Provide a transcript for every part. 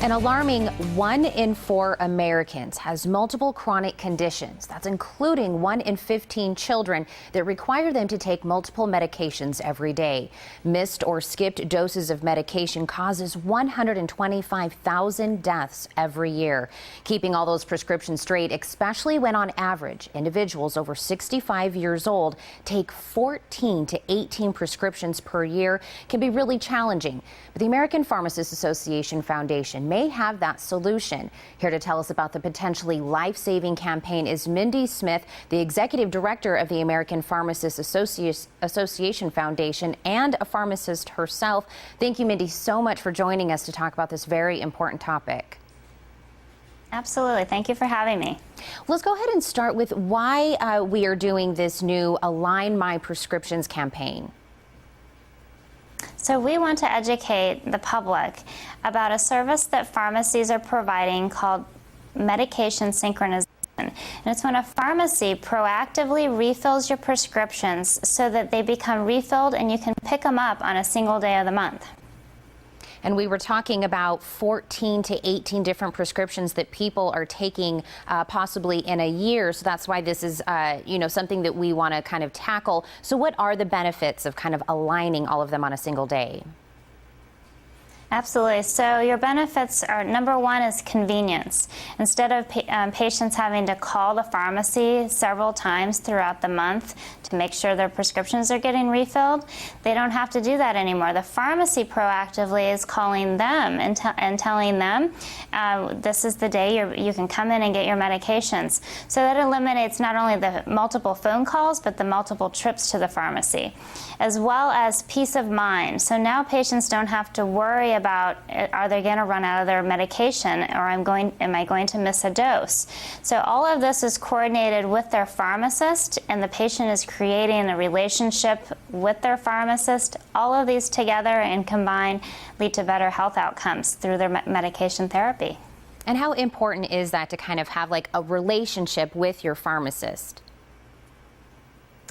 An alarming 1 in 4 Americans has multiple chronic conditions. That's including 1 in 15 children that require them to take multiple medications every day. Missed or skipped doses of medication causes 125,000 deaths every year. Keeping all those prescriptions straight, especially when on average individuals over 65 years old take 14 to 18 prescriptions per year, can be really challenging. But the American Pharmacists Association Foundation may have that solution. Here to tell us about the potentially life-saving campaign is Mindy Smith, the executive director of the American Pharmacists Association Foundation and a pharmacist herself. Thank you, Mindy, so much for joining us to talk about this very important topic. Absolutely. Thank you for having me. Let's go ahead and start with why we are doing this new Align My Prescriptions campaign. So we want to educate the public about a service that pharmacies are providing called medication synchronization. And it's when a pharmacy proactively refills your prescriptions so that they become refilled and you can pick them up on a single day of the month. And we were talking about 14 to 18 different prescriptions that people are taking possibly in a year. So that's why this is, something that we want to kind of tackle. So what are the benefits of kind of aligning all of them on a single day? Absolutely. So your benefits are, number one is convenience. Instead of patients having to call the pharmacy several times throughout the month to make sure their prescriptions are getting refilled, they don't have to do that anymore. The pharmacy proactively is calling them and telling them this is the day you can come in and get your medications. So that eliminates not only the multiple phone calls, but the multiple trips to the pharmacy, as well as peace of mind. So now patients don't have to worry about are they going to run out of their medication, or am I going to miss a dose? So all of this is coordinated with their pharmacist, and the patient is creating a relationship with their pharmacist. All of these together and combined lead to better health outcomes through their medication therapy. And how important is that to kind of have like a relationship with your pharmacist?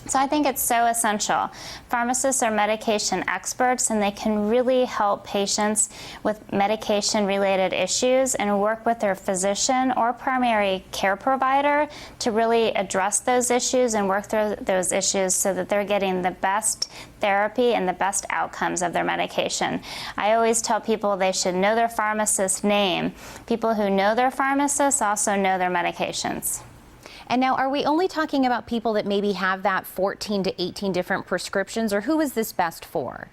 So I think it's so essential. Pharmacists are medication experts, and they can really help patients with medication-related issues and work with their physician or primary care provider to really address those issues and work through those issues so that they're getting the best therapy and the best outcomes of their medication. I always tell people they should know their pharmacist's name. People who know their pharmacists also know their medications. And now, are we only talking about people that maybe have that 14 to 18 different prescriptions, or who is this best for?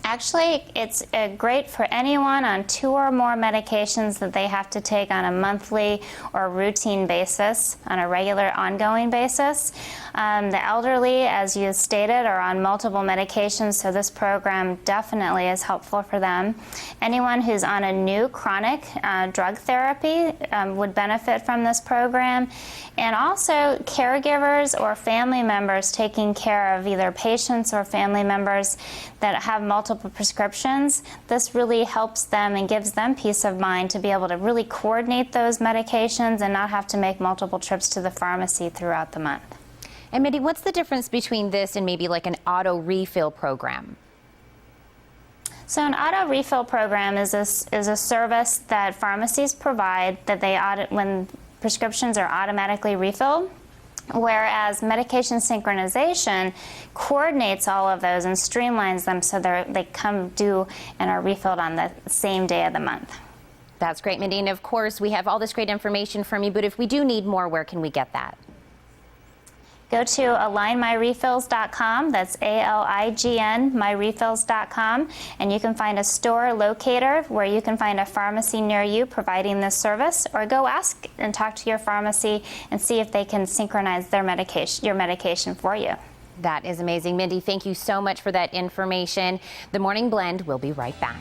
Actually, it's great for anyone on 2 or more medications that they have to take on a monthly or routine basis, on a regular ongoing basis. The elderly, as you stated, are on multiple medications, so this program definitely is helpful for them. Anyone who's on a new chronic drug therapy would benefit from this program. And also caregivers or family members taking care of either patients or family members that have multiple prescriptions. This really helps them and gives them peace of mind to be able to really coordinate those medications and not have to make multiple trips to the pharmacy throughout the month. And Mindy, what's the difference between this and maybe like an auto refill program? So an auto refill program is a service that pharmacies provide that they audit when prescriptions are automatically refilled. Whereas medication synchronization coordinates all of those and streamlines them so they come due and are refilled on the same day of the month. That's great, Mindy. And of course, we have all this great information from you, but if we do need more, where can we get that? Go to alignmyrefills.com, that's ALIGN, myrefills.com, and you can find a store locator where you can find a pharmacy near you providing this service, or go ask and talk to your pharmacy and see if they can synchronize your medication for you. That is amazing. Mindy, thank you so much for that information. The Morning Blend will be right back.